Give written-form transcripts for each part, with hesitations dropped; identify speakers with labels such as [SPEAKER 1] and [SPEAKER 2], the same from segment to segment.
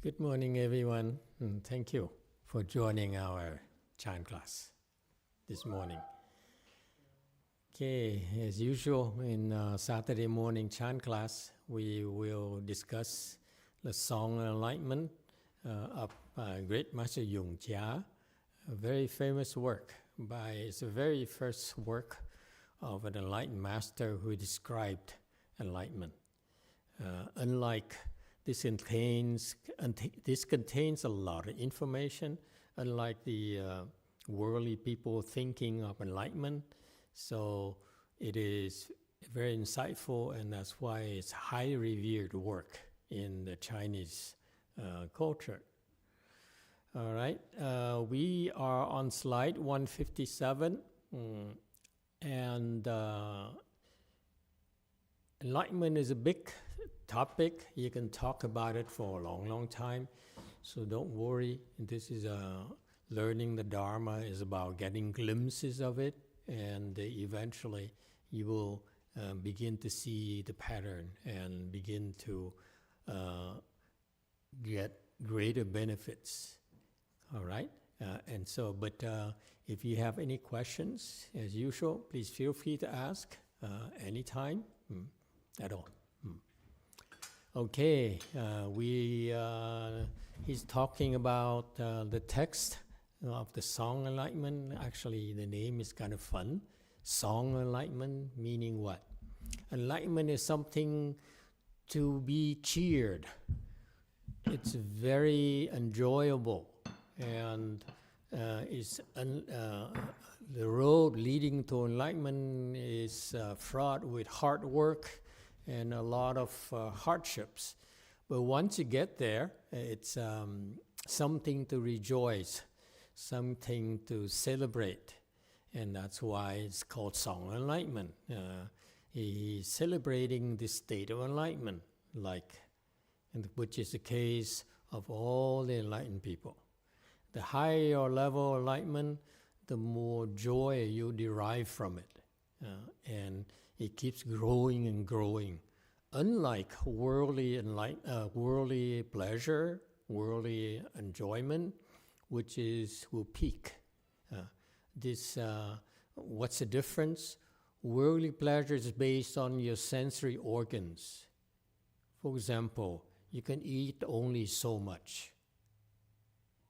[SPEAKER 1] Good morning, everyone. Thank you for joining our chant class this morning. Okay, as usual, in Saturday morning chant class, we will discuss the Song Enlightenment of Great Master Yongxia, a very famous work. It's the very first work of an enlightened master who described enlightenment. Unlike this contains a lot of information, unlike the worldly people thinking of enlightenment. So it is very insightful, and that's why it's highly revered work in the Chinese culture. All right, we are on slide 157, and enlightenment is a big topic. You can talk about it for a long, long time. So don't worry. This is learning the Dharma is about getting glimpses of it, and eventually you will begin to see the pattern and begin to get greater benefits. All right. But if you have any questions, as usual, please feel free to ask anytime at all. Okay, he's talking about the text of the Song Enlightenment. Actually, the name is kind of fun. Song Enlightenment, meaning what? Enlightenment is something to be cheered. It's very enjoyable, and the road leading to enlightenment is fraught with hard work and a lot of hardships. But once you get there, it's something to rejoice, something to celebrate. And that's why it's called Song Enlightenment. He's celebrating the state of enlightenment, which is the case of all the enlightened people. The higher your level of enlightenment, the more joy you derive from it. And it keeps growing and growing. Unlike worldly pleasure, worldly enjoyment, which will peak. What's the difference? Worldly pleasure is based on your sensory organs. For example, you can eat only so much,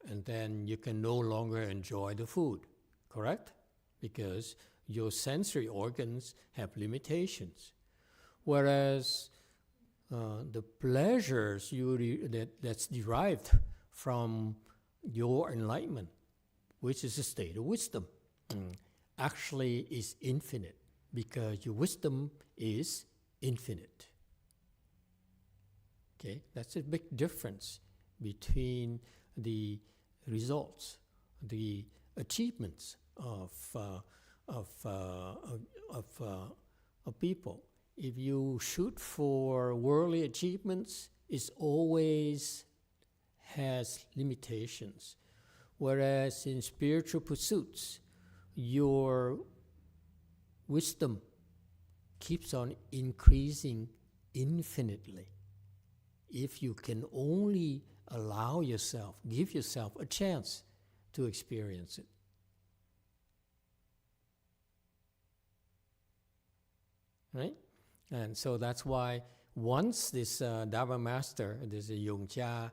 [SPEAKER 1] and then you can no longer enjoy the food, correct? Because your sensory organs have limitations. Whereas the pleasures that's derived from your enlightenment, which is a state of wisdom, actually is infinite, because your wisdom is infinite. Okay, that's a big difference between the results, the achievements of people. If you shoot for worldly achievements, it always has limitations. Whereas in spiritual pursuits, your wisdom keeps on increasing infinitely. If you can only give yourself a chance to experience it. Right? And so that's why once this Dharma master, this Yongxia,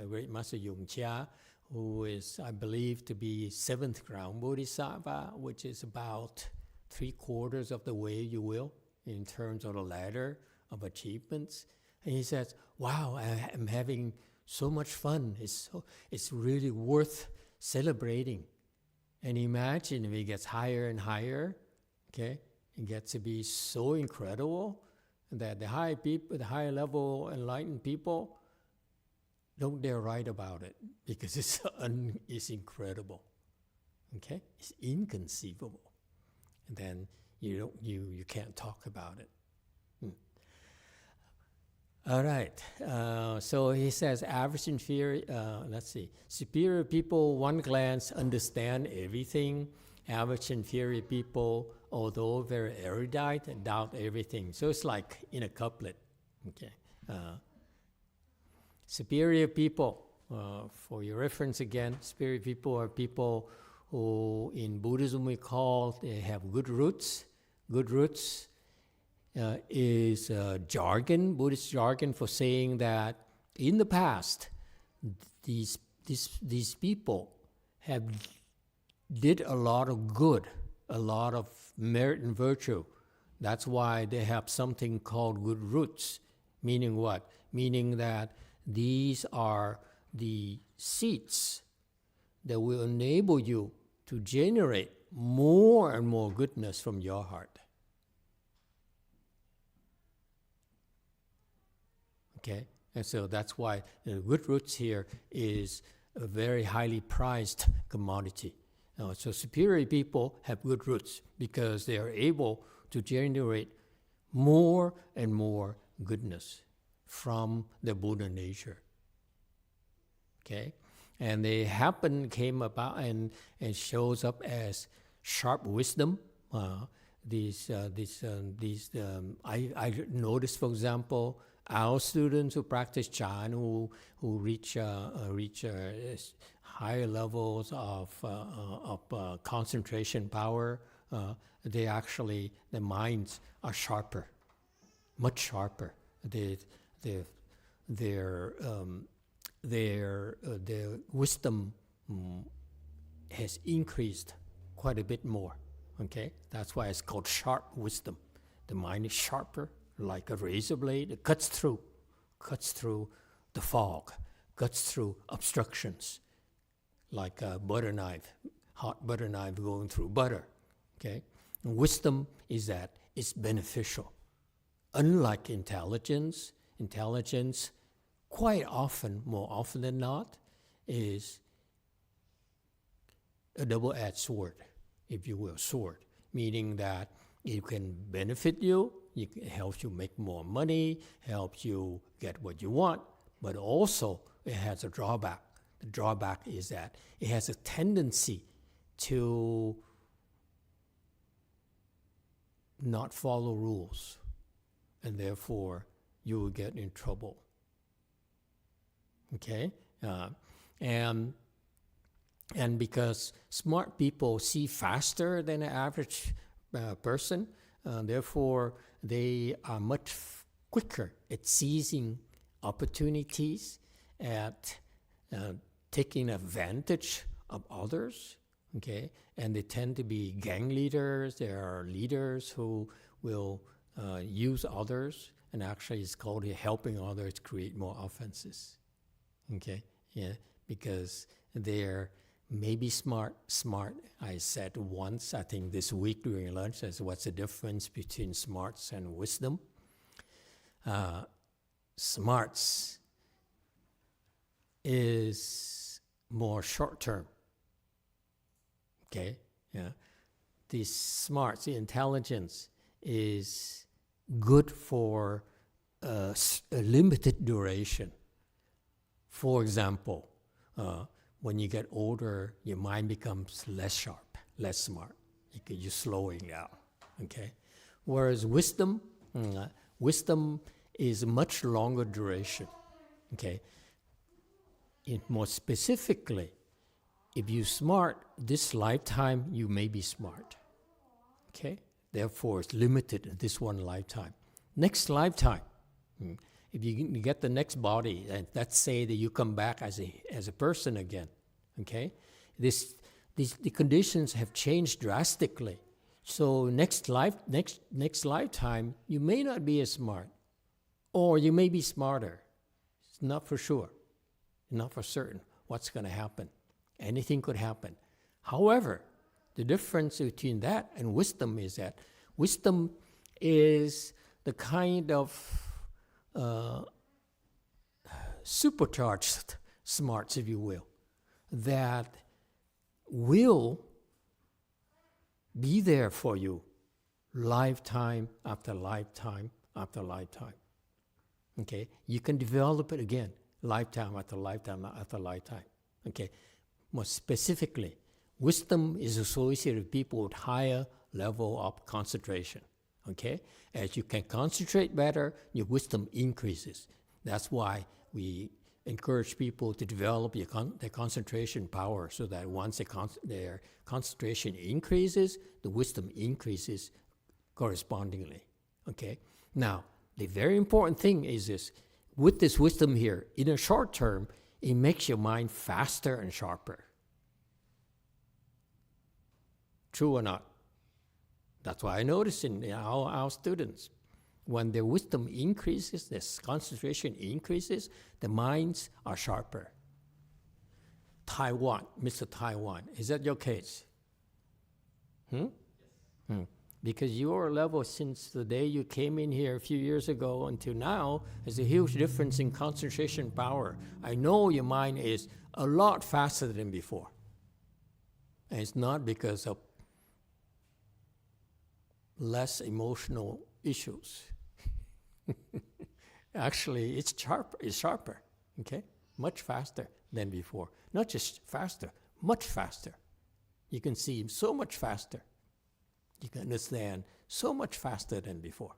[SPEAKER 1] Great Master Yongxia, who is, I believe, to be 7th ground Bodhisattva, which is about 3/4 of the way, you will, in terms of the ladder of achievements. And he says, wow, I'm having so much fun. It's really worth celebrating. And imagine if it gets higher and higher, okay? It gets to be so incredible that the high level enlightened people don't dare write about it, because it's incredible. Okay? It's inconceivable. And then you can't talk about it. All right. So he says average inferior, superior people, one glance, understand everything. Average inferior people, although very erudite, doubt everything. So it's like in a couplet. Okay. Superior people, for your reference again, superior people are people who in Buddhism we call, they have good roots. Good roots is jargon, Buddhist jargon for saying that in the past, these people have did a lot of good, a lot of merit and virtue. That's why they have something called good roots. Meaning what? Meaning that these are the seeds that will enable you to generate more and more goodness from your heart. Okay? And so that's why the good roots here is a very highly prized commodity. So superior people have good roots because they are able to generate more and more goodness from the Buddha nature. Okay? And they came about and shows up as sharp wisdom. I noticed, for example, our students who practice Chan, who reach higher levels of concentration power, their minds are sharper, much sharper. Their wisdom has increased quite a bit more. Okay, that's why it's called sharp wisdom. The mind is sharper, like a razor blade. It cuts through the fog, cuts through obstructions, like a butter knife, hot butter knife going through butter. Okay, and wisdom is that it's beneficial. Unlike intelligence, quite often, more often than not, is a double-edged sword, if you will, meaning that it can benefit you, it helps you make more money, helps you get what you want, but also it has a drawback. The drawback is that it has a tendency to not follow rules, and therefore you will get in trouble. Okay? And because smart people see faster than an average person, therefore they are much quicker at seizing opportunities, at taking advantage of others. Okay, and they tend to be gang leaders. There are leaders who will use others, and actually it's called helping others create more offenses. Okay, yeah, because they're maybe smart. I said once, I think this week during lunch, I said, what's the difference between smarts and wisdom? Smarts is more short-term. Okay, yeah. The smarts, the intelligence is good for a limited duration. For example, when you get older, your mind becomes less sharp, less smart. You're slowing down. Okay, whereas wisdom is much longer duration. Okay, more specifically, if you're smart this lifetime, you may be smart. Okay, therefore it's limited in this one lifetime. Next lifetime, if you get the next body, and let's say that you come back as a person again, okay, the conditions have changed drastically. So next lifetime, you may not be as smart, or you may be smarter. It's not for sure, not for certain what's going to happen. Anything could happen. However, the difference between that and wisdom is that wisdom is the kind of supercharged smarts, if you will, that will be there for you lifetime after lifetime after lifetime. Okay? You can develop it again, lifetime after lifetime after lifetime. Okay? More specifically, wisdom is associated with people with higher level of concentration. Okay? As you can concentrate better, your wisdom increases. That's why we encourage people to develop their concentration power so that once their concentration increases, the wisdom increases correspondingly. Okay? Now, the very important thing is this. With this wisdom here, in the short term, it makes your mind faster and sharper. True or not? That's why I notice in our students, when their wisdom increases, their concentration increases, the minds are sharper. Taiwan, Mr. Taiwan, is that your case? Yes. Because your level since the day you came in here a few years ago until now is a huge difference in concentration power. I know your mind is a lot faster than before. And it's not because of less emotional issues. Actually, it's sharper, okay? Much faster than before. Not just faster, much faster. You can see so much faster. You can understand so much faster than before.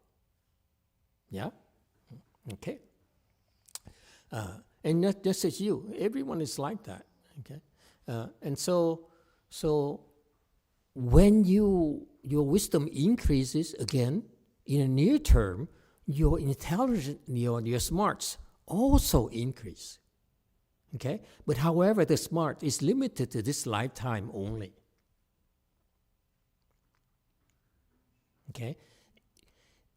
[SPEAKER 1] Yeah? Okay? And not just as you. Everyone is like that, okay? And so when your wisdom increases, again, in the near term, your intelligence, your smarts also increase. Okay? But however, the smart is limited to this lifetime only. Okay?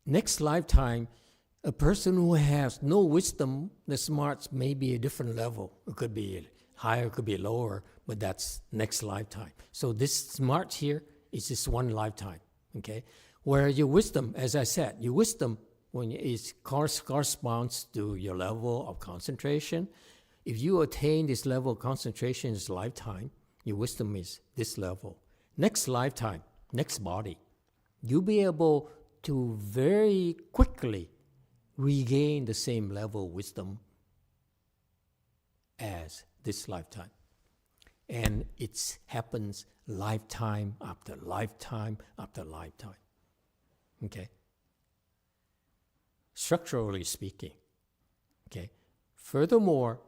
[SPEAKER 1] Next lifetime, a person who has no wisdom, the smarts may be a different level. It could be higher, it could be lower, but that's next lifetime. So this smart here is just one lifetime. Okay? Where your wisdom, as I said, your wisdom when it corresponds to your level of concentration. If you attain this level of concentration in this lifetime, your wisdom is this level. Next lifetime, next body, you'll be able to very quickly regain the same level of wisdom as this lifetime. And it happens lifetime after lifetime after lifetime. Okay? Structurally speaking. Okay? Furthermore,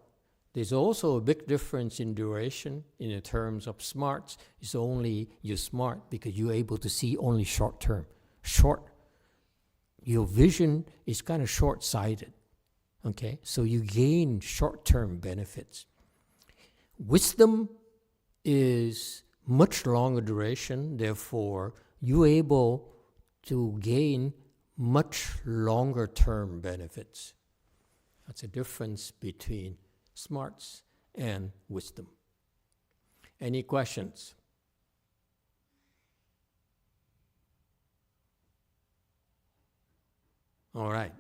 [SPEAKER 1] there's also a big difference in duration in the terms of smarts. It's only you're smart because you're able to see only short term. Your vision is kind of short-sighted. Okay? So you gain short-term benefits. Wisdom is much longer duration, therefore you're able to gain much longer term benefits. That's a difference between smarts and wisdom. Any questions? All right.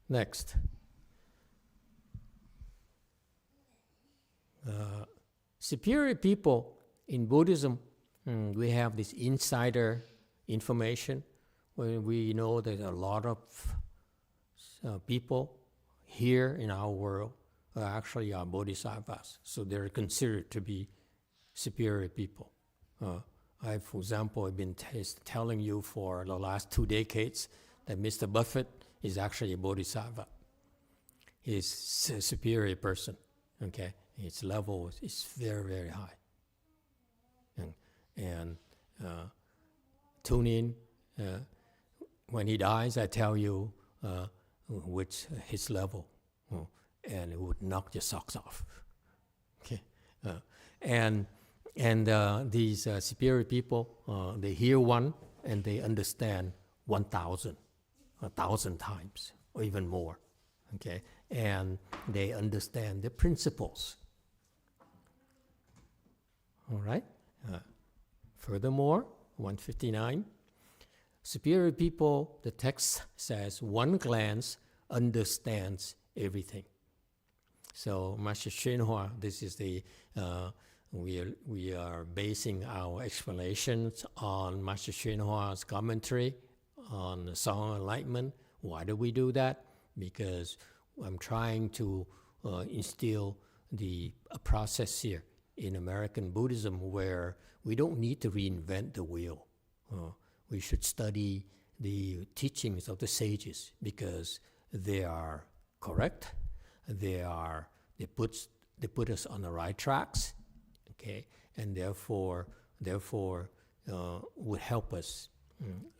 [SPEAKER 1] Next. Superior people in Buddhism, we have this insider information where we know that a lot of people here in our world are actually bodhisattvas, so they're considered to be superior people. I, for example, have been telling you for the last 2 decades that Mr. Buffett is actually a bodhisattva. He's a superior person, okay? His level is very, very high. And tune in. When he dies, I tell you which his level, and it would knock your socks off. Okay, and these superior people, they hear one and they understand 1,000 times or even more. Okay, and they understand the principles. All right. Furthermore, 159. Superior people, the text says, one glance understands everything. So, Master Shenhua, this is the, we are basing our explanations on Master Shenhua's commentary on the Song of Enlightenment. Why do we do that? Because I'm trying to instill a process here in American Buddhism where we don't need to reinvent the wheel. We should study the teachings of the sages because they are correct, they put us on the right tracks, okay, and therefore would help us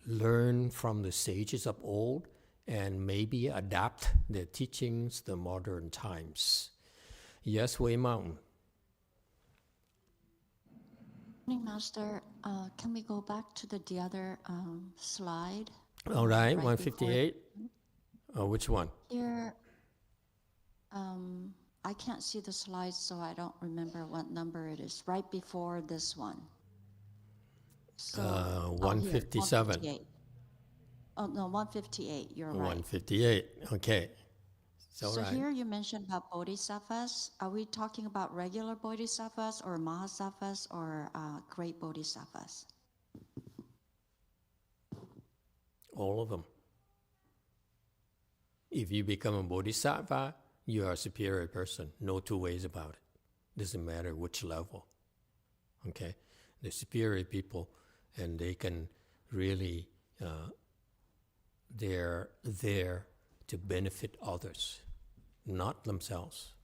[SPEAKER 1] learn from the sages of old and maybe adapt their teachings to modern times. Yes, Wei Mountain.
[SPEAKER 2] Morning, Master. Can we go back to the other slide?
[SPEAKER 1] All right, 158. Oh, which one?
[SPEAKER 2] Here, I can't see the slides, so I don't remember what number it is. Right before this one. So,
[SPEAKER 1] 157.
[SPEAKER 2] 158. Oh, no, 158. You're right.
[SPEAKER 1] 158. Okay. So right.
[SPEAKER 2] Here you mentioned about bodhisattvas. Are we talking about regular bodhisattvas or mahasattvas or great bodhisattvas?
[SPEAKER 1] All of them. If you become a bodhisattva, you are a superior person. No two ways about it. Doesn't matter which level. Okay? The superior people, and they can really, they're there to benefit others, not themselves.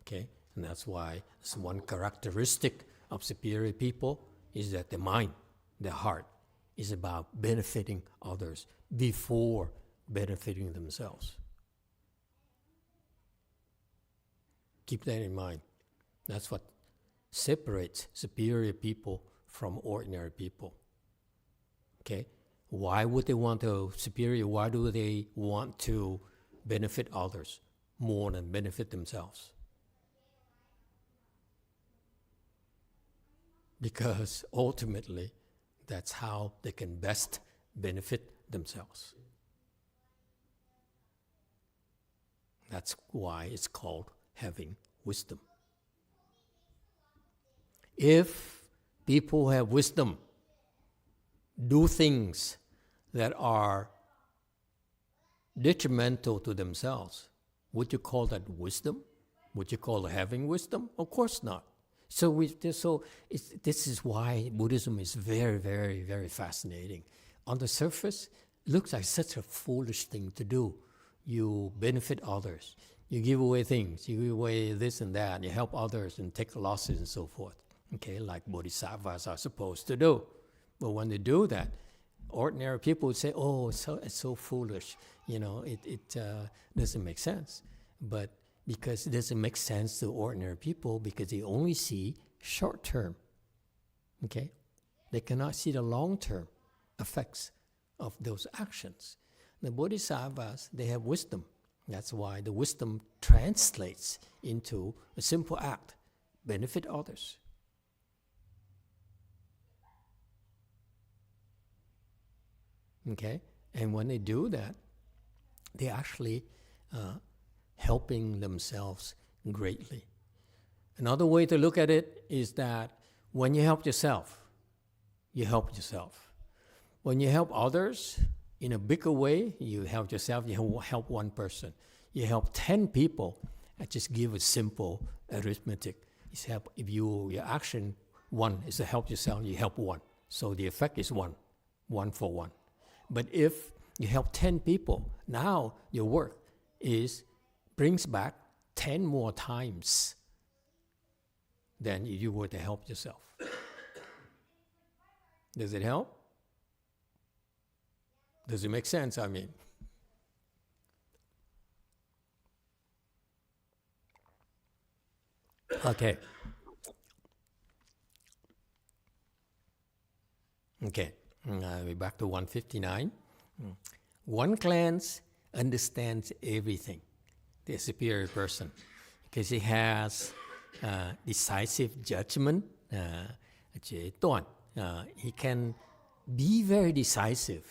[SPEAKER 1] Okay? And that's why it's one characteristic of superior people is that the mind, the heart, is about benefiting others before benefiting themselves. Keep that in mind. That's what separates superior people from ordinary people. Okay? Why would they want to superior? Why do they want to benefit others more than benefit themselves? Because ultimately, that's how they can best benefit themselves. That's why it's called having wisdom. If people have wisdom, do things that are detrimental to themselves, would you call that wisdom? Would you call it having wisdom? Of course not. So this is why Buddhism is very, very, very fascinating. On the surface, it looks like such a foolish thing to do. You benefit others. You give away things. You give away this and that. You help others and take losses and so forth. Okay, like bodhisattvas are supposed to do. But when they do that, ordinary people would say, "Oh, it's so foolish. You know, it doesn't make sense." But because it doesn't make sense to ordinary people, because they only see short term. Okay, they cannot see the long term effects of those actions. The bodhisattvas, they have wisdom. That's why the wisdom translates into a simple act: benefit others. Okay, and when they do that, they actually helping themselves greatly. Another way to look at it is that when you help yourself, you help yourself. When you help others in a bigger way, you help yourself, you help one person. You help 10 people, just give a simple arithmetic. If your action, one is to help yourself, you help one. So the effect is one for one. But if you help 10 people, now your work brings back 10 more times than if you were to help yourself. Does it help? Does it make sense? I mean, okay. We're back to 159. One glance understands everything. The superior person, because he has decisive judgment. He can be very decisive.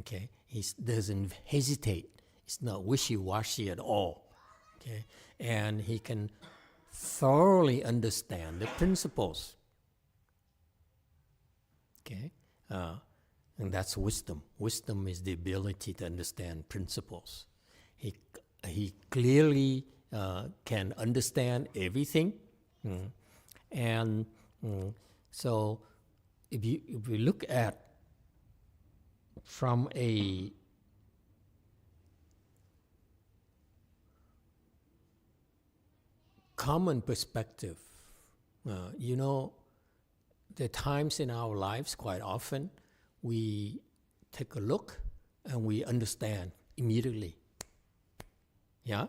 [SPEAKER 1] Okay, he doesn't hesitate. It's not wishy-washy at all. Okay, and he can thoroughly understand the principles. Okay, and that's wisdom. Wisdom is the ability to understand principles. He clearly can understand everything, and so if we look at from a common perspective. You know, there are times in our lives, quite often, we take a look and we understand immediately. Yeah?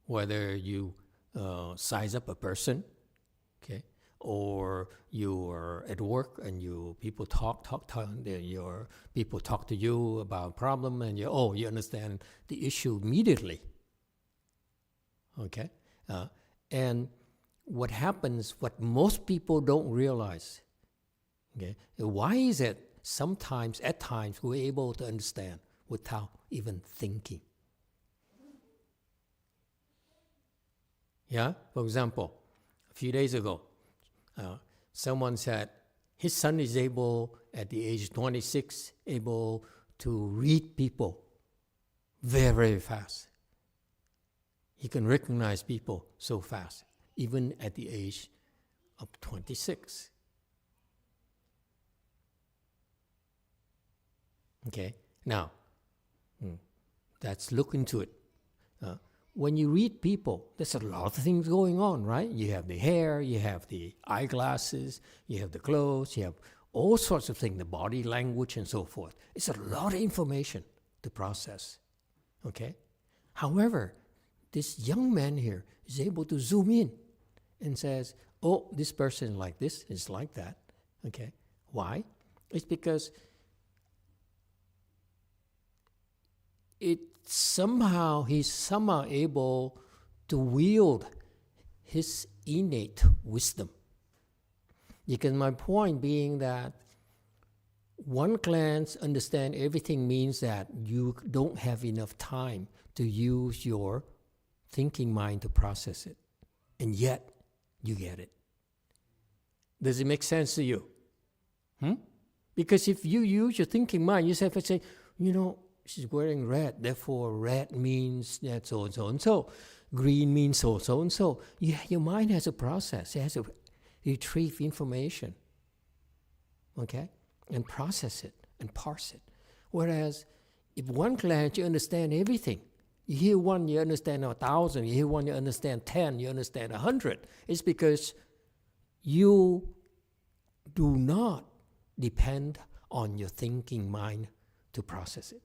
[SPEAKER 1] Whether you size up a person, okay, or you are at work and people talk, people talk to you about a problem, and you understand the issue immediately. Okay? And what happens, what most people don't realize, okay, why is it at times, we're able to understand without even thinking? Yeah? For example, a few days ago, someone said his son is able, at the age of 26, able to read people very, very fast. He can recognize people so fast, even at the age of 26. Okay, now, let's look into it. When you read people, there's a lot of things going on, right? You have the hair, you have the eyeglasses, you have the clothes, you have all sorts of things, the body language and so forth. It's a lot of information to process, okay? However, this young man here is able to zoom in and says, oh, this person is like this, is like that, okay? Why? It's because he's somehow able to wield his innate wisdom. Because my point being that one glance understand everything means that you don't have enough time to use your thinking mind to process it. And yet, you get it. Does it make sense to you? Because if you use your thinking mind, you say, you know, she's wearing red, therefore red means that so and so and so. Green means so and so. Yeah, your mind has a process. It has to retrieve information, okay, and process it and parse it. Whereas if one glance, you understand everything. You hear one, you understand 1,000. You hear one, you understand 10. You understand 100. It's because you do not depend on your thinking mind to process it.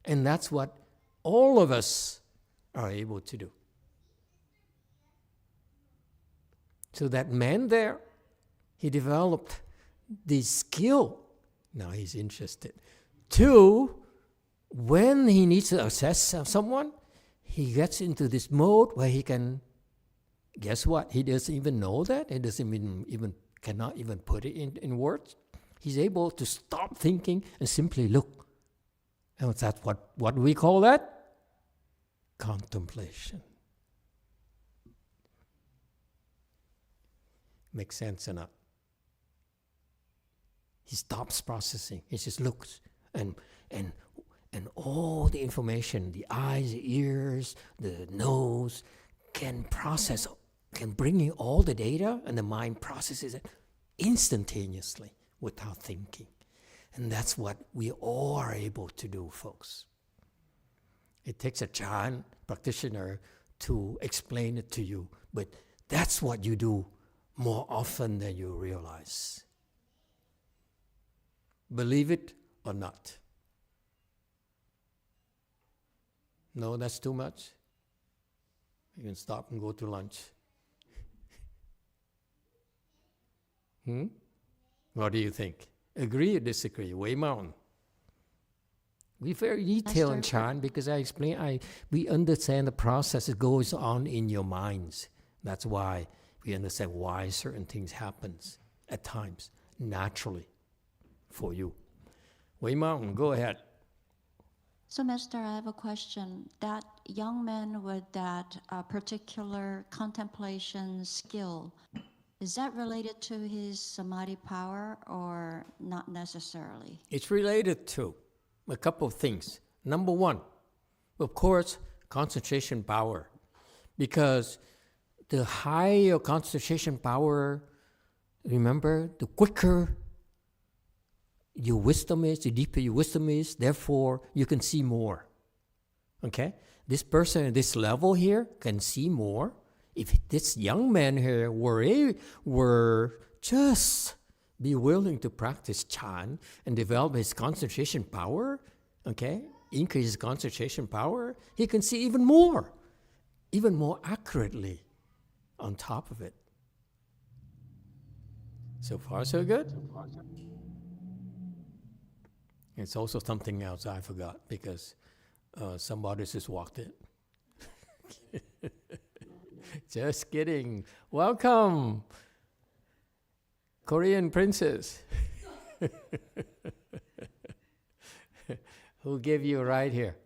[SPEAKER 1] And that's what all of us are able to do. So that man there, he developed the skill. Now he's interested. 2, when he needs to assess someone, he gets into this mode where he can, guess what? He doesn't even know that. He doesn't even cannot even put it in words. He's able to stop thinking and simply look. And that's what we call that? Contemplation. Makes sense or not? He stops processing. He just looks and all the information, the eyes, the ears, the nose, can process, can bring in all the data, and the mind processes it instantaneously without thinking. And that's what we all are able to do, folks. It takes a Chan practitioner to explain it to you, but that's what you do more often than you realize. Believe it or not. No, that's too much. You can stop and go to lunch. What do you think? Agree or disagree? Wei Mountain. We very detailed in Chan because we understand the process that goes on in your minds. That's why we understand why certain things happen at times, naturally, for you. Wei Mountain, go ahead.
[SPEAKER 2] So, Master, I have a question. That young man with that particular contemplation skill, is that related to his samadhi power or not necessarily?
[SPEAKER 1] It's related to a couple of things. Number one, of course, concentration power. Because the higher your concentration power, remember, the quicker your wisdom is, the deeper your wisdom is, therefore you can see more. Okay? this person at this level here can see more. If this young man here were just be willing to practice Chan and develop his concentration power, okay, increase his concentration power, he can see even more accurately on top of it. So far, so good? It's also something else I forgot because somebody just walked in. Just kidding. Welcome, Korean princess. Who gave you a ride here?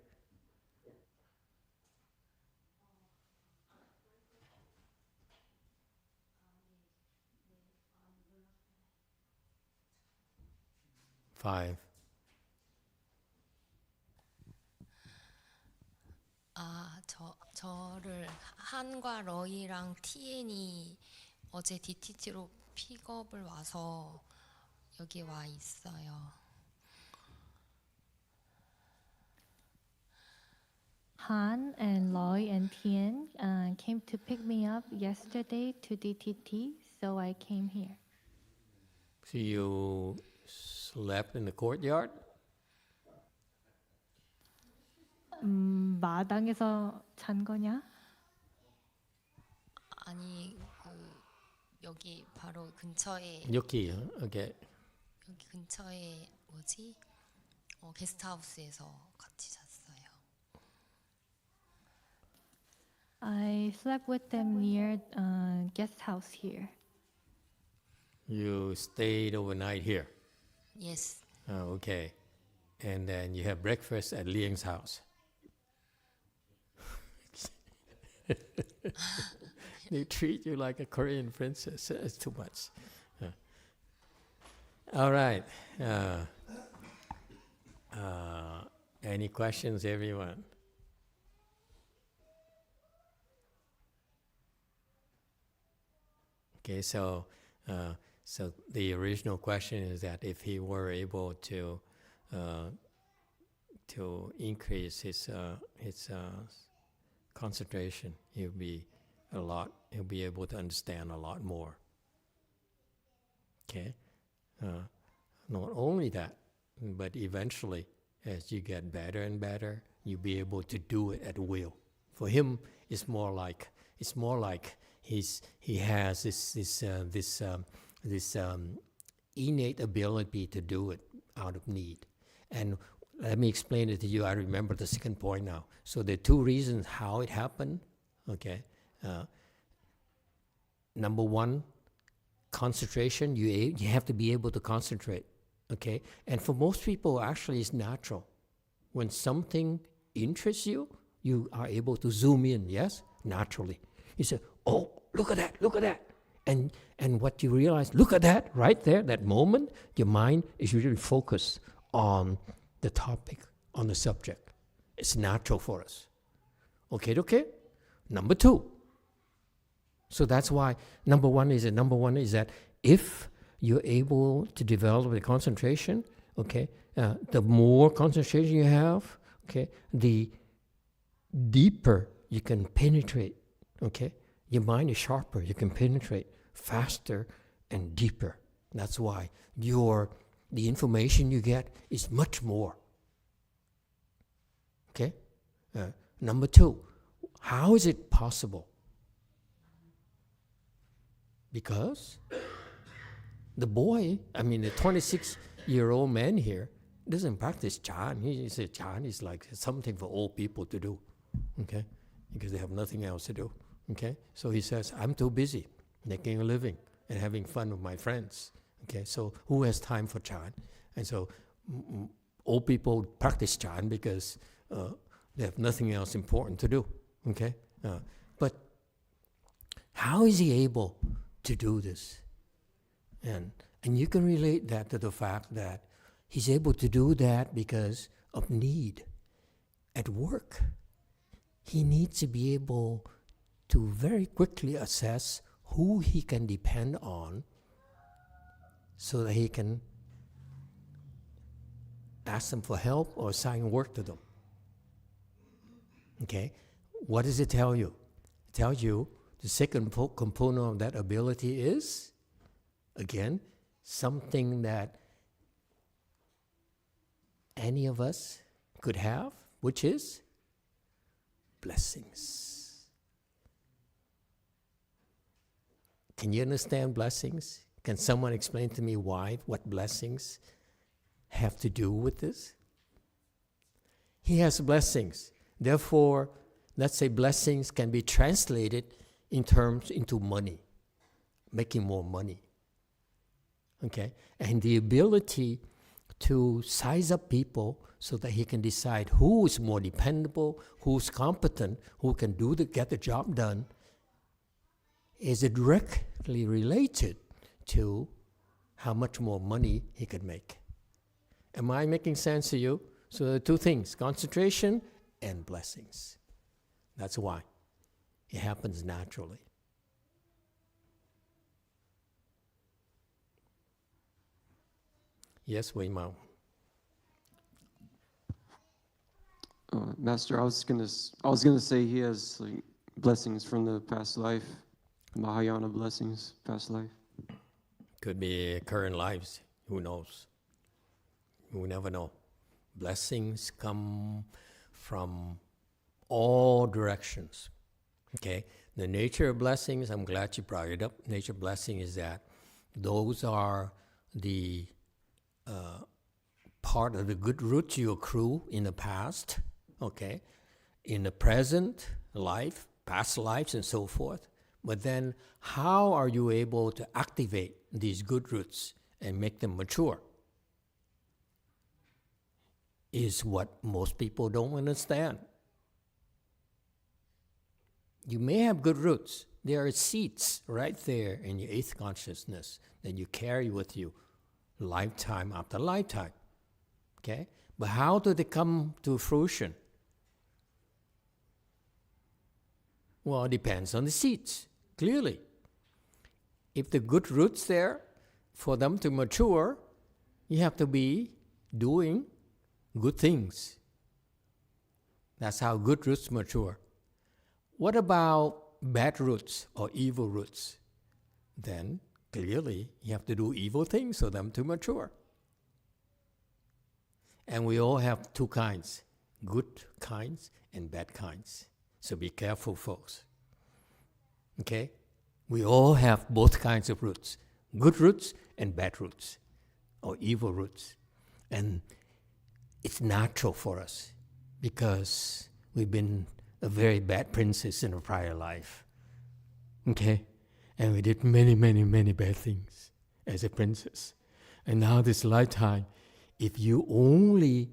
[SPEAKER 1] Five.
[SPEAKER 3] 저를 한과 러이랑 TN이 어제 DTT로 픽업을 와서 여기 와 있어요.
[SPEAKER 4] Han and Loy and Tien came to pick me up yesterday to DTT, so I came here.
[SPEAKER 1] So you slept in the courtyard?
[SPEAKER 4] 마당에서 잔 거냐?
[SPEAKER 3] 아니 여기 바로 근처에
[SPEAKER 1] 여기, okay.
[SPEAKER 3] 여기 근처에 뭐지? 게스트하우스에서 같이 잤어요.
[SPEAKER 4] I slept with them near guest house here.
[SPEAKER 1] You stayed overnight here?
[SPEAKER 3] Yes.
[SPEAKER 1] Oh, okay. And then you have breakfast at Liang's house. They treat you like a Korean princess. It's too much. All right. Any questions, everyone? Okay, so the original question is that if he were able to increase his concentration, he'll be able to understand a lot more. Okay, not only that, but eventually, as you get better and better, you'll be able to do it at will. For him, it's more like he has this innate ability to do it out of need. And let me explain it to you. I remember the second point now. So there are two reasons how it happened. Okay, number one, concentration. You have to be able to concentrate. Okay, and for most people, actually, it's natural. When something interests you, you are able to zoom in. Yes, naturally. You say, "Oh, look at that! Look at that!" And what you realize, look at that right there. That moment, your mind is usually focused on the topic, on the subject. It's natural for us. Okay. Number two. So that's why number one is that if you're able to develop the concentration, okay, the more concentration you have, okay, the deeper you can penetrate. Okay, your mind is sharper. You can penetrate faster and deeper. That's why the information you get is much more. Okay? Number two, how is it possible? Because the 26-year-old man here doesn't practice Chan. He says Chan is like something for old people to do. Okay? Because they have nothing else to do. Okay? So he says, I'm too busy making a living and having fun with my friends. Okay? So who has time for Chan? And so old people practice Chan because they have nothing else important to do. Okay? But how is he able to do this? And you can relate that to the fact that he's able to do that because of need. At work, he needs to be able to very quickly assess who he can depend on so that he can ask them for help or assign work to them. Okay? What does it tell you? It tells you the second component of that ability is, again, something that any of us could have, which is blessings. Can you understand blessings? Can someone explain to me what blessings have to do with this? He has blessings. Therefore, let's say blessings can be translated into money, making more money. Okay? And the ability to size up people so that he can decide who is more dependable, who's competent, who can get the job done, is directly related to how much more money he could make. Am I making sense to you? So there are two things, concentration and blessings. That's why it happens naturally. Yes, Wei Mao.
[SPEAKER 5] Master, I was gonna say he has like blessings from the past life, Mahayana blessings, past life.
[SPEAKER 1] Could be current lives. Who knows? We never know. Blessings come from all directions. Okay? The nature of blessings, I'm glad you brought it up. Nature of blessing is that those are the part of the good roots you accrue in the past, okay, in the present life, past lives, and so forth. But then, how are you able to activate these good roots and make them mature? Is what most people don't understand. You may have good roots. There are seeds right there in your eighth consciousness that you carry with you lifetime after lifetime. Okay? But how do they come to fruition? Well, it depends on the seeds, clearly. If the good roots there, for them to mature, you have to be doing good things. That's how good roots mature. What about bad roots or evil roots? Then, clearly, you have to do evil things for them to mature. And we all have two kinds, good kinds and bad kinds. So be careful, folks. Okay? We all have both kinds of roots, good roots and bad roots, or evil roots. And it's natural for us because we've been a very bad princess in a prior life. Okay? And we did many, many, many bad things as a princess. And now this lifetime, if you only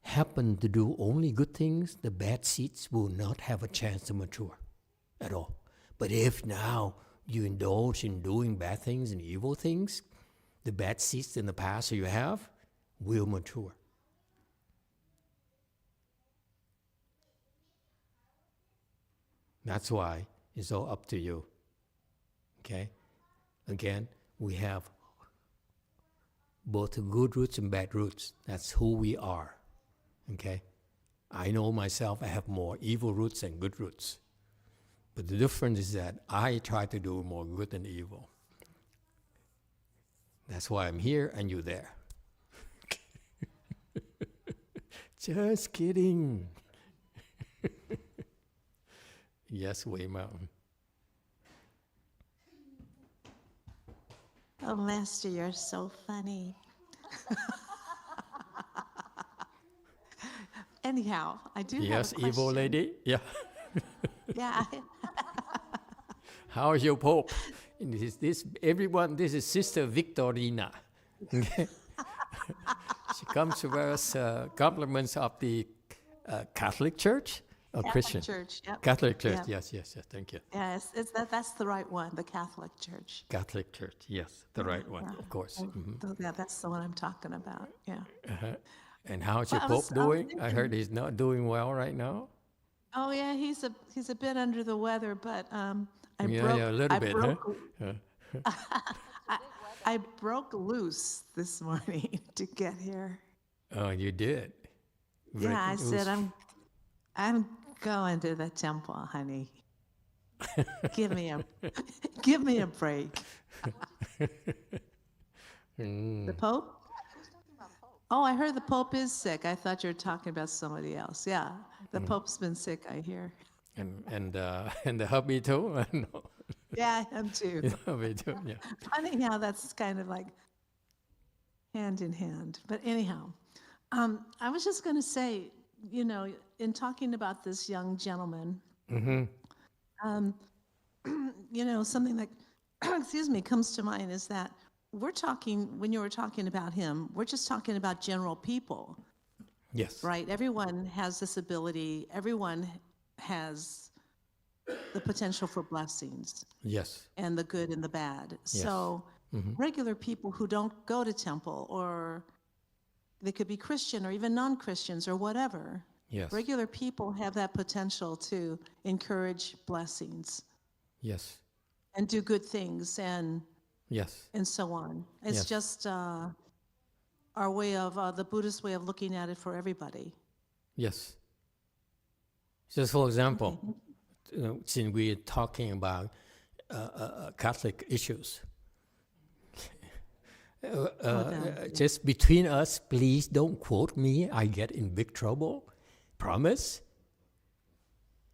[SPEAKER 1] happen to do only good things, the bad seeds will not have a chance to mature at all. But if now you indulge in doing bad things and evil things, the bad seeds in the past you have will mature. That's why it's all up to you. Okay? Again, we have both good roots and bad roots. That's who we are. Okay? I know myself, I have more evil roots and good roots. But the difference is that I try to do more good than evil. That's why I'm here and you're there. Just kidding. Yes, Wei Mao.
[SPEAKER 6] Oh, Master, you're so funny. Anyhow, I do have a question.
[SPEAKER 1] Yes, evil lady? Yeah.
[SPEAKER 6] Yeah.
[SPEAKER 1] How is your Pope? This is Sister Victorina. Okay? She comes to us compliments of the Catholic Church or Christian?
[SPEAKER 6] Church, yep.
[SPEAKER 1] Catholic Church,
[SPEAKER 6] Yep.
[SPEAKER 1] Yes, thank you.
[SPEAKER 6] Yes, that's the right one, the Catholic Church.
[SPEAKER 1] Catholic Church, yes, the right one, of course.
[SPEAKER 6] Yeah, that's the one I'm talking about, yeah.
[SPEAKER 1] And how's your
[SPEAKER 6] Well,
[SPEAKER 1] Pope doing? I heard
[SPEAKER 6] thinking-
[SPEAKER 1] he's not doing well right now.
[SPEAKER 6] Oh, yeah, he's a bit under the weather, but
[SPEAKER 1] a little bit, huh?
[SPEAKER 6] I broke loose this morning to get here.
[SPEAKER 1] Oh, you did?
[SPEAKER 6] Yeah, I said I'm going to the temple, honey. Give me a break. The Pope? Oh, I heard the Pope is sick. I thought you were talking about somebody else. Yeah, the Pope's been sick, I hear.
[SPEAKER 1] And the hubby too? No.
[SPEAKER 6] Yeah, him too.
[SPEAKER 1] Hubby too, yeah.
[SPEAKER 6] Funny how that's kind of like hand in hand. But anyhow, I was just going to say, you know, in talking about this young gentleman, you know, something that, excuse me, comes to mind is that we're talking, when you were talking about him, we're just talking about general people.
[SPEAKER 1] Yes.
[SPEAKER 6] Right? Everyone has this ability. Everyone has the potential for blessings.
[SPEAKER 1] Yes.
[SPEAKER 6] And the good and the bad.
[SPEAKER 1] Yes.
[SPEAKER 6] So regular people who don't go to temple, or they could be Christian or even non-Christians or whatever.
[SPEAKER 1] Yes.
[SPEAKER 6] Regular people have that potential to encourage blessings.
[SPEAKER 1] Yes.
[SPEAKER 6] And do good things and
[SPEAKER 1] Yes.
[SPEAKER 6] and so on. It's
[SPEAKER 1] Yes.
[SPEAKER 6] just our way of, the Buddhist way of looking at it for everybody.
[SPEAKER 1] Yes. Just for example, since we're talking about Catholic issues, just between us, please don't quote me. I get in big trouble. Promise?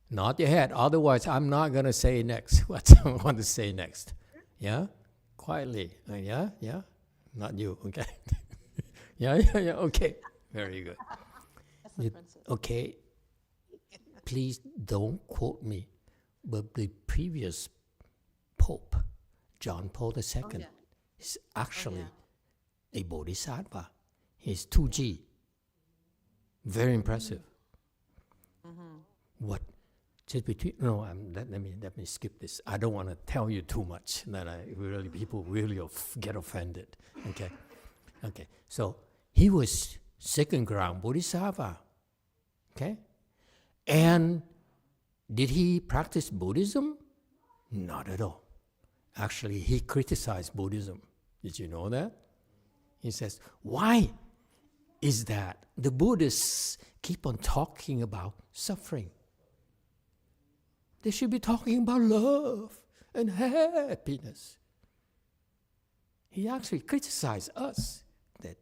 [SPEAKER 1] Nod your head. Otherwise, I'm not going to say next what I want to say next. Yeah? Quietly. Yeah? Not you, okay? Yeah, okay. Very good. Okay. Please don't quote me, but the previous Pope, John Paul II, is actually a bodhisattva. He's 2G. Very impressive. What? Just between, no, let me skip this. I don't want to tell you too much that people really get offended. Okay. So he was second ground bodhisattva. Okay. And did he practice Buddhism? Not at all. Actually, he criticized Buddhism. Did you know that? He says, why is that the Buddhists keep on talking about suffering? They should be talking about love and happiness. He actually criticized us, that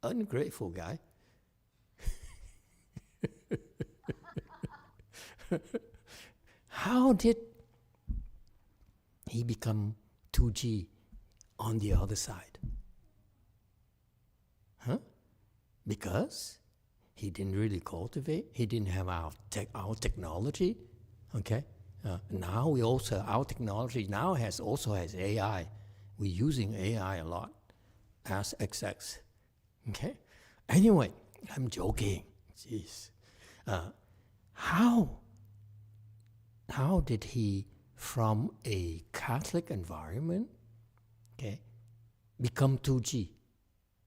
[SPEAKER 1] ungrateful guy. How did he become 2G on the other side? Because he didn't really cultivate. He didn't have our technology. Okay. Now our technology now also has AI. We're using AI a lot. Ask XX. Okay. Anyway, I'm joking. Jeez. How did he, from a Catholic environment, okay, become 2G?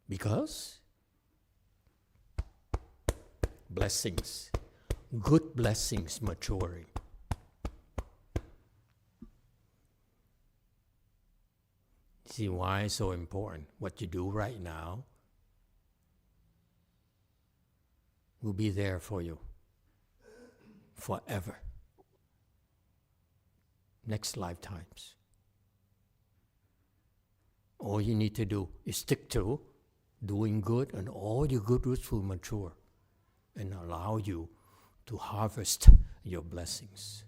[SPEAKER 1] Because blessings, good blessings maturing. See why it's so important? What you do right now will be there for you forever. Next lifetimes. All you need to do is stick to doing good, and all your good roots will mature and allow you to harvest your blessings.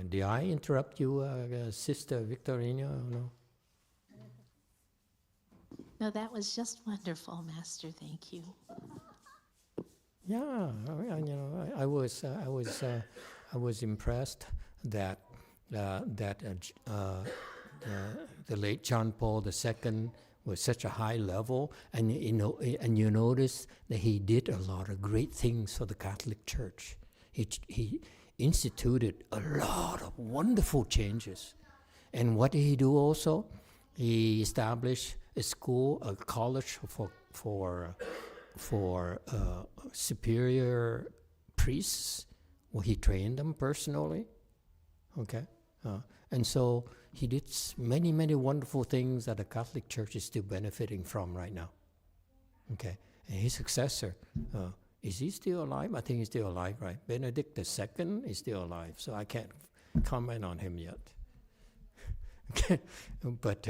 [SPEAKER 1] Did I interrupt you, Sister Victorina? No?
[SPEAKER 6] No, that was just wonderful, Master. Thank you.
[SPEAKER 1] Yeah, I was impressed that the late John Paul II was such a high level, and you notice that he did a lot of great things for the Catholic Church. He instituted a lot of wonderful changes, and what did he do also? He established a school, a college for superior priests. Well, he trained them personally. Okay, and so he did many, many wonderful things that the Catholic Church is still benefiting from right now. Okay, and his successor, is he still alive? I think he's still alive, right? Benedict II is still alive, so I can't comment on him yet. Okay, but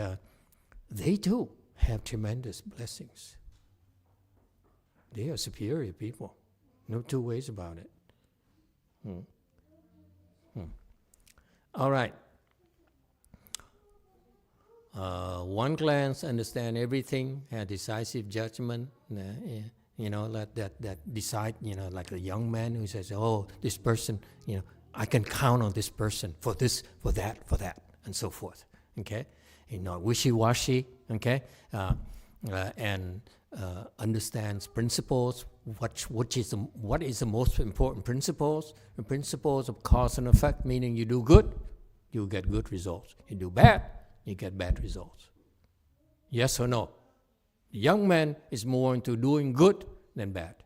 [SPEAKER 1] they too have tremendous blessings. They are superior people. No two ways about it. All right. One glance, understand everything, have decisive judgment. Let that decide. Like a young man who says, "Oh, this person, I can count on this person for this, for that, and so forth." Okay, wishy-washy. Okay, and understands principles. What is the most important principles? The principles of cause and effect, meaning you do good, you get good results. You do bad, you get bad results. Yes or no? The young man is more into doing good than bad.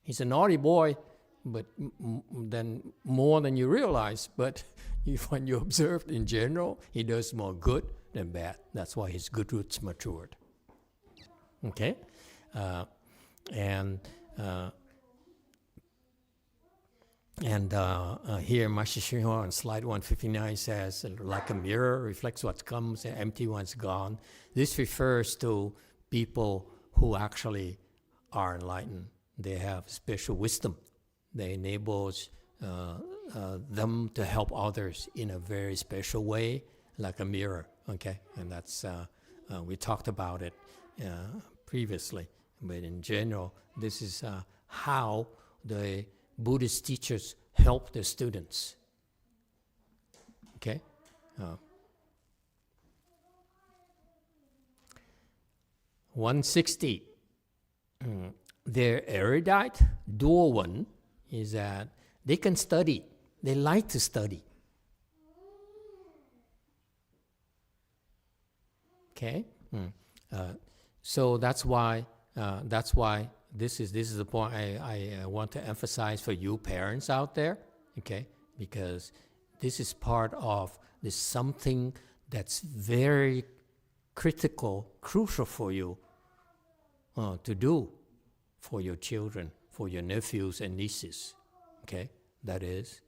[SPEAKER 1] He's a naughty boy, but then more than you realize. But when you observe in general, he does more good than bad. That's why his good roots matured. Okay, here Master Shinhua on slide 159 says, like a mirror reflects what comes and empty one's gone. This refers to people who actually are enlightened. They have special wisdom. They enables them to help others in a very special way, like a mirror. Okay, and that's we talked about it previously, but in general, this is how the Buddhist teachers help their students. Okay? 160. Their erudite dual one is that they can study. They like to study. Okay? So that's why this is the point I want to emphasize for you parents out there, okay? Because this is part of this something that's very critical, crucial for you to do for your children, for your nephews and nieces, okay? That is,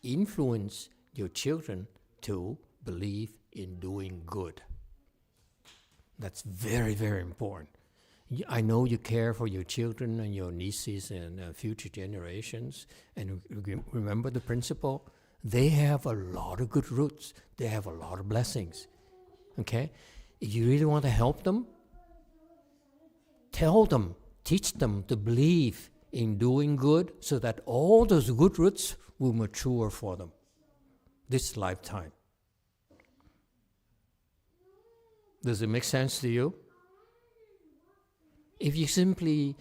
[SPEAKER 1] influence your children to believe in doing good. That's very, very important. I know you care for your children and your nieces and future generations. And remember the principle? They have a lot of good roots. They have a lot of blessings. Okay? If you really want to help them, tell them, teach them to believe in doing good so that all those good roots will mature for them this lifetime. Does it make sense to you? If you simply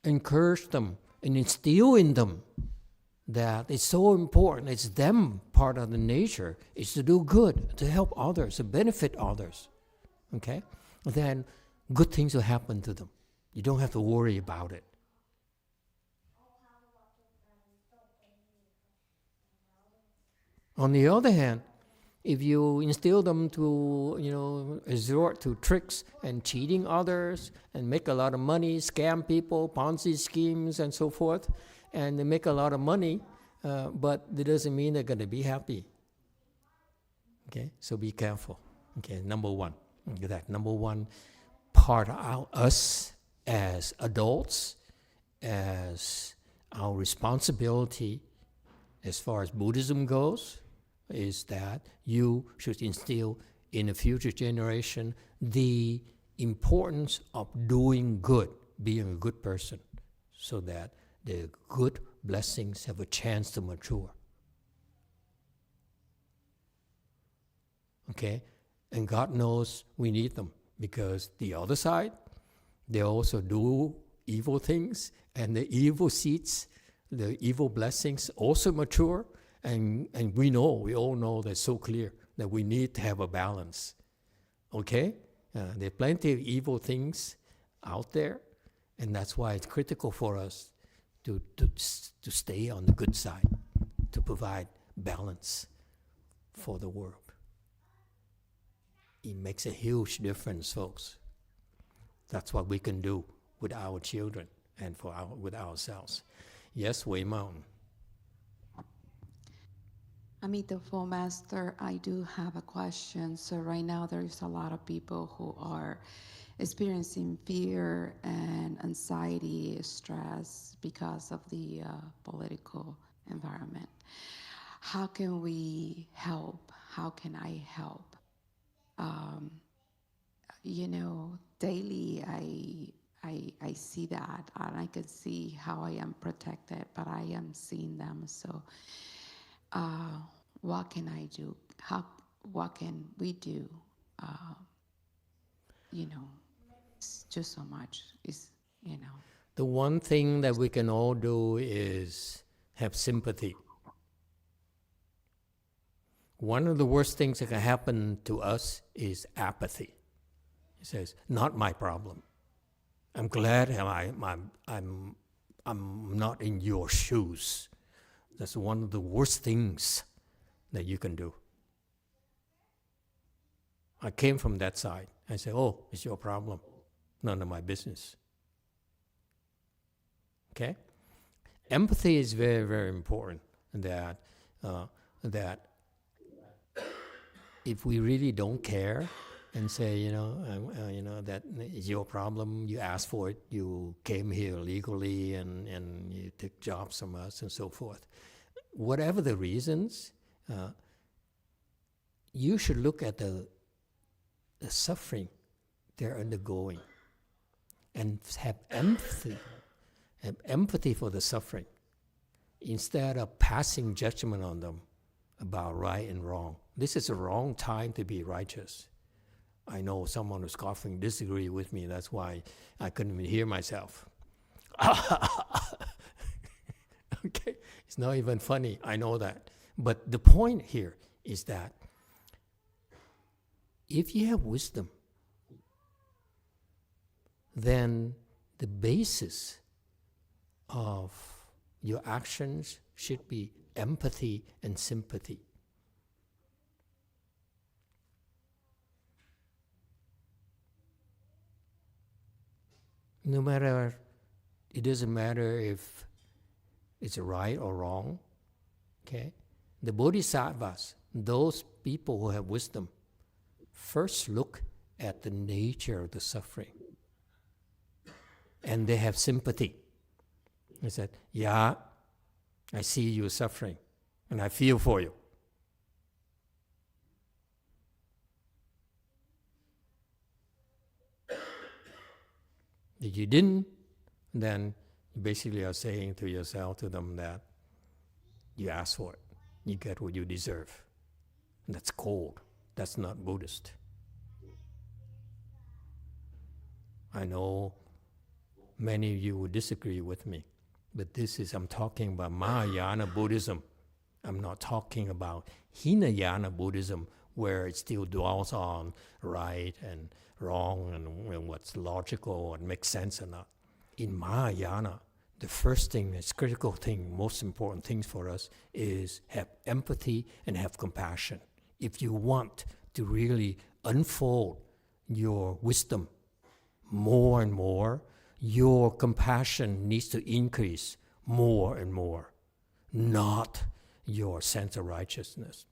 [SPEAKER 1] encourage them and instill in them that it's so important, it's them, part of the nature, is to do good, to help others, to benefit others, okay? Then good things will happen to them. You don't have to worry about it. On the other hand, if you instill them to, resort to tricks and cheating others and make a lot of money, scam people, Ponzi schemes and so forth, and they make a lot of money, but that doesn't mean they're going to be happy. Okay, so be careful. Okay, number one. That number one part of us as adults, as our responsibility as far as Buddhism goes, is that you should instill in a future generation the importance of doing good, being a good person, so that the good blessings have a chance to mature. Okay? And God knows we need them, because the other side, they also do evil things, and the evil seeds, the evil blessings also mature. And we all know that's so clear that we need to have a balance. Okay? There are plenty of evil things out there, and that's why it's critical for us to stay on the good side, to provide balance for the world. It makes a huge difference, folks. That's what we can do with our children and with ourselves. Yes, Wei Mountain.
[SPEAKER 7] Amitabha Master, I do have a question. So right now there is a lot of people who are experiencing fear and anxiety, stress because of the political environment. How can we help? How can I help? Daily I see that, and I can see how I am protected, but I am seeing them. So what can I do? What can we do? It's just so much.
[SPEAKER 1] The one thing that we can all do is have sympathy. One of the worst things that can happen to us is apathy. He says, not my problem. I'm glad I'm not in your shoes. That's one of the worst things that you can do. I came from that side. I say, oh, it's your problem. None of my business. Okay? Empathy is very, very important. That if we really don't care and say, that is your problem, you asked for it, you came here legally and you took jobs from us and so forth. Whatever the reasons, you should look at the suffering they're undergoing and have empathy for the suffering instead of passing judgment on them about right and wrong. This is the wrong time to be righteous. I know someone who's coughing disagree with me. That's why I couldn't even hear myself. Okay, it's not even funny. I know that. But the point here is that if you have wisdom, then the basis of your actions should be empathy and sympathy. No matter, it doesn't matter if it's right or wrong, okay? The bodhisattvas, those people who have wisdom, first look at the nature of the suffering. And they have sympathy. They said, yeah, I see you suffering, and I feel for you. If you didn't, then you basically are saying to yourself, to them, that you asked for it. You get what you deserve. And that's cold. That's not Buddhist. I know many of you would disagree with me, but I'm talking about Mahayana Buddhism. I'm not talking about Hinayana Buddhism, where it still dwells on right and wrong and what's logical and makes sense or not. In Mahayana, the first thing, that's critical thing, most important things for us is have empathy and have compassion. If you want to really unfold your wisdom more and more, your compassion needs to increase more and more, not your sense of righteousness.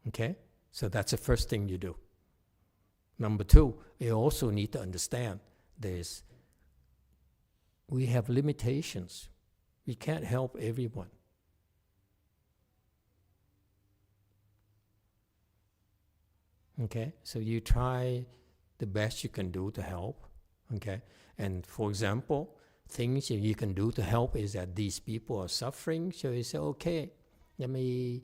[SPEAKER 1] Okay? So that's the first thing you do. Number two, you also need to understand we have limitations. We can't help everyone. Okay? So you try the best you can do to help. Okay? And for example, things you can do to help is that these people are suffering. So you say, okay, let me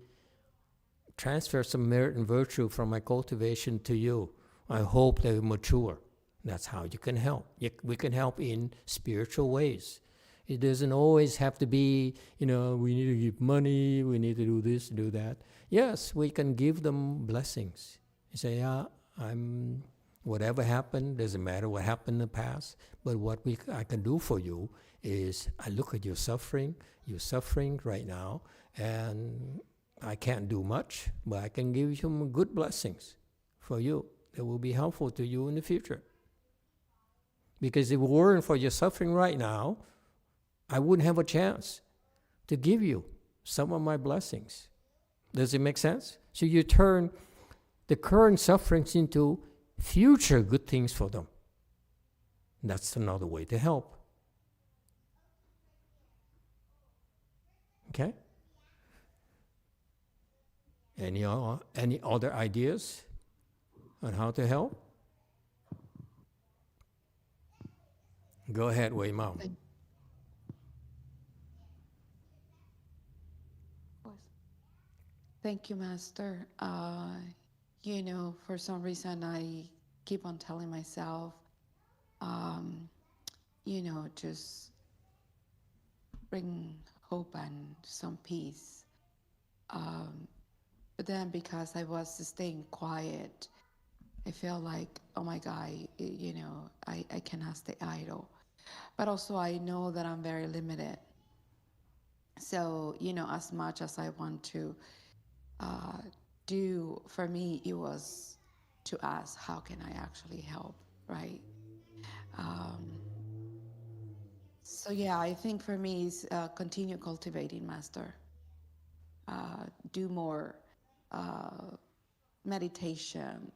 [SPEAKER 1] transfer some merit and virtue from my cultivation to you. I hope they mature. That's how you can help. We can help in spiritual ways. It doesn't always have to be, we need to give money, we need to do this, do that. Yes, we can give them blessings. You say, yeah, whatever happened, doesn't matter what happened in the past, but what I can do for you is I look at your suffering, you're suffering right now, And I can't do much, but I can give you some good blessings for you that will be helpful to you in the future. Because if it weren't for your suffering right now, I wouldn't have a chance to give you some of my blessings. Does it make sense? So you turn the current sufferings into future good things for them. That's another way to help. Okay? Any other ideas on how to help? Go ahead, Wei Mao.
[SPEAKER 7] Thank you, Master. For some reason, I keep on telling myself, just bring hope and some peace. But then because I was staying quiet, I felt like, oh my God, I cannot stay idle. But also I know that I'm very limited. So, as much as I want to do, for me, it was to ask, how can I actually help, right? So yeah, I think for me is continue cultivating, Master. Do more meditation,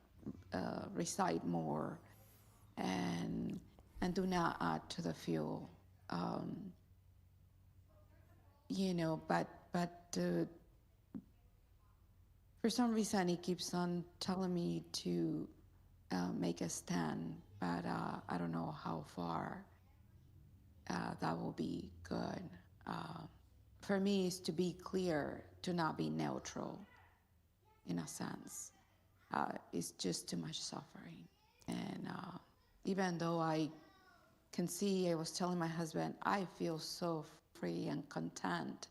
[SPEAKER 7] recite more, and do not add to the fuel. But for some reason, he keeps on telling me to make a stand, but I don't know how far that will be good. For me, is to be clear, to not be neutral, in a sense. It's just too much suffering. And even though I can see, I was telling my husband, I feel so free and content,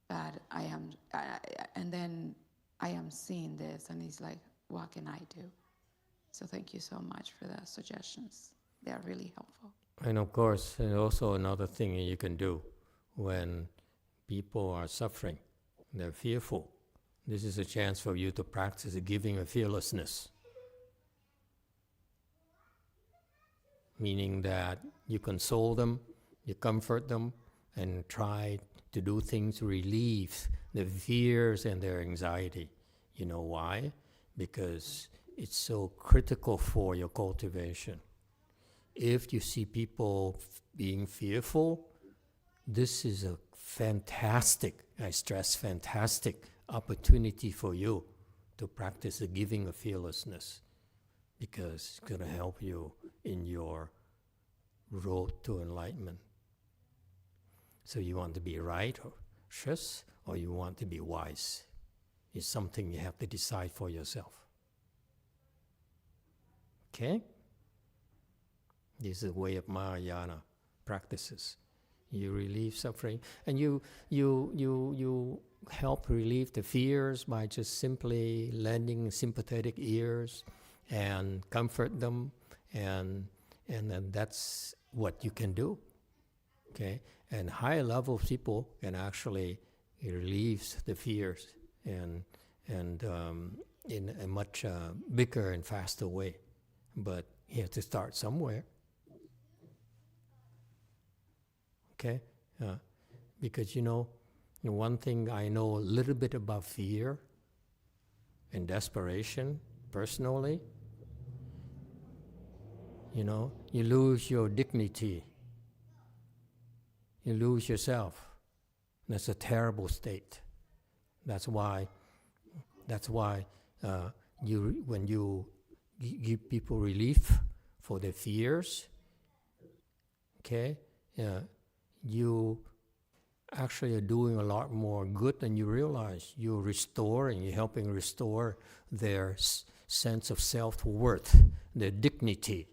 [SPEAKER 7] but and then I am seeing this, and he's like, what can I do? So thank you so much for the suggestions. They are really helpful.
[SPEAKER 1] And of course, and also another thing you can do when people are suffering, they're fearful. This is a chance for you to practice giving a fearlessness. Meaning that you console them, you comfort them, and try to do things to relieve the fears and their anxiety. You know why? Because it's so critical for your cultivation. If you see people being fearful, this is a fantastic, I stress fantastic, opportunity for you to practice the giving of fearlessness, because it's going to help you in your road to enlightenment. So you want to be righteous or you want to be wise? It's something you have to decide for yourself. Okay? This is the way of Mahayana practices. You relieve suffering, and you help relieve the fears by just simply lending sympathetic ears and comfort them, and then that's what you can do. Okay, and higher level people can actually relieve the fears and in a much bigger and faster way, but you have to start somewhere. Okay, because one thing I know a little bit about fear and desperation personally. You lose your dignity. You lose yourself. That's a terrible state. That's why when you give people relief for their fears, okay, you actually are doing a lot more good than you realize. You're restoring, you're helping restore their sense of self-worth, their dignity.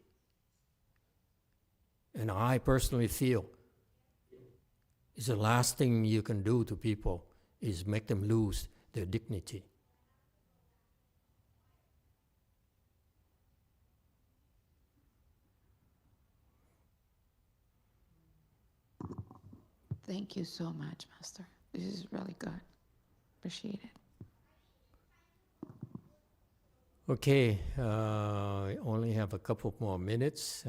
[SPEAKER 1] And I personally feel it's the last thing you can do to people is make them lose their dignity.
[SPEAKER 7] Thank you so much, Master. This is really good. Appreciate it.
[SPEAKER 1] Okay, only have a couple more minutes.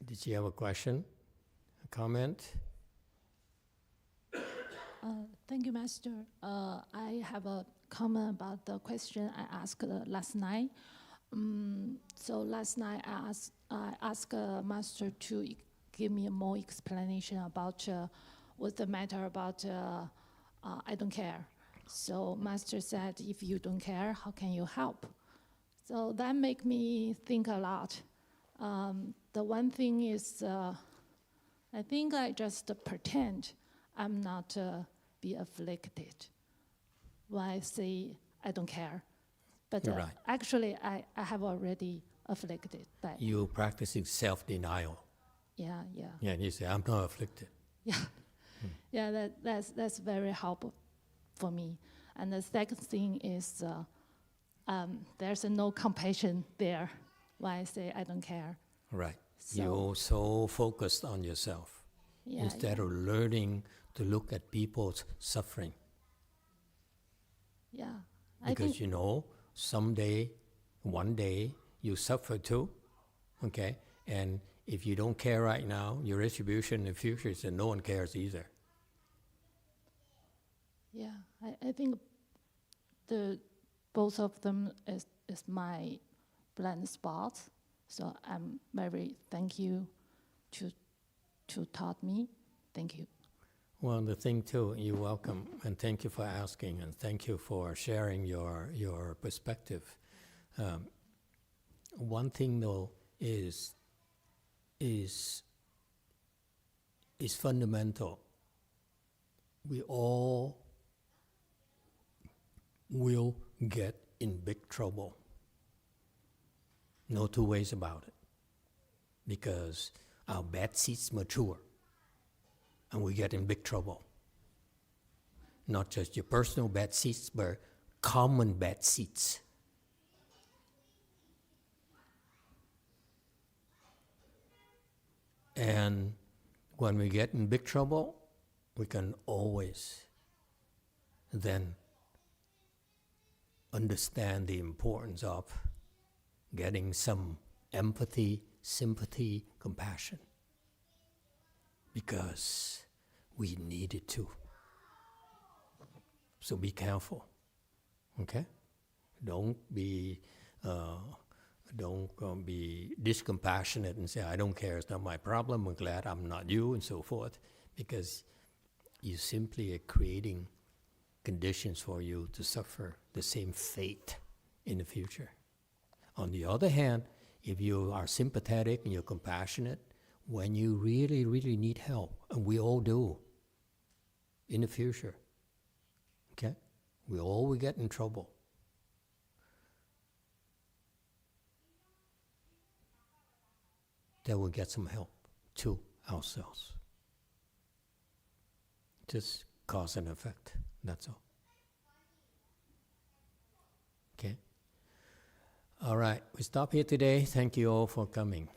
[SPEAKER 1] Did you have a question, a comment?
[SPEAKER 8] Thank you, Master. I have a comment about the question I asked last night. So last night I asked Master to give me more explanation about what's the matter about I don't care. So Master said, if you don't care, how can you help? So that make me think a lot. The one thing is, I think I just pretend I'm not be afflicted when I say I don't care. But
[SPEAKER 1] Right.
[SPEAKER 8] actually, I have already afflicted. That.
[SPEAKER 1] You practicing self-denial.
[SPEAKER 8] Yeah.
[SPEAKER 1] Yeah, and you say, I'm not afflicted.
[SPEAKER 8] Yeah, that's very helpful for me. And the second thing is there's no compassion there when I say I don't care.
[SPEAKER 1] Right.
[SPEAKER 8] So-
[SPEAKER 1] You're so focused on yourself
[SPEAKER 8] Yeah,
[SPEAKER 1] instead of learning to look at people's suffering.
[SPEAKER 8] Yeah. I
[SPEAKER 1] Because
[SPEAKER 8] think,
[SPEAKER 1] you know, someday, one day, you suffer too, okay? And if you don't care right now, your retribution in the future is that no one cares either.
[SPEAKER 8] yeah, I think both of them is my blind spot. So I'm very thank you to taught me. Thank you.
[SPEAKER 1] Well, the thing too, you're welcome, and thank you for asking, and thank you for sharing your perspective. One thing though is fundamental. We all will get in big trouble. No two ways about it. Because our bad seeds mature and we get in big trouble. Not just your personal bad seeds, but common bad seeds. And when we get in big trouble, we can always then understand the importance of getting some empathy, sympathy, compassion. Because we need it too. So be careful, okay? Don't be discompassionate and say, I don't care, it's not my problem, I'm glad I'm not you, and so forth. Because you simply are creating conditions for you to suffer the same fate in the future. On the other hand, if you are sympathetic and you're compassionate, when you really, really need help, and we all do in the future, okay? We all will get in trouble. Then we'll get some help to ourselves. Just cause and effect, that's all. Okay? All right, we stop here today. Thank you all for coming.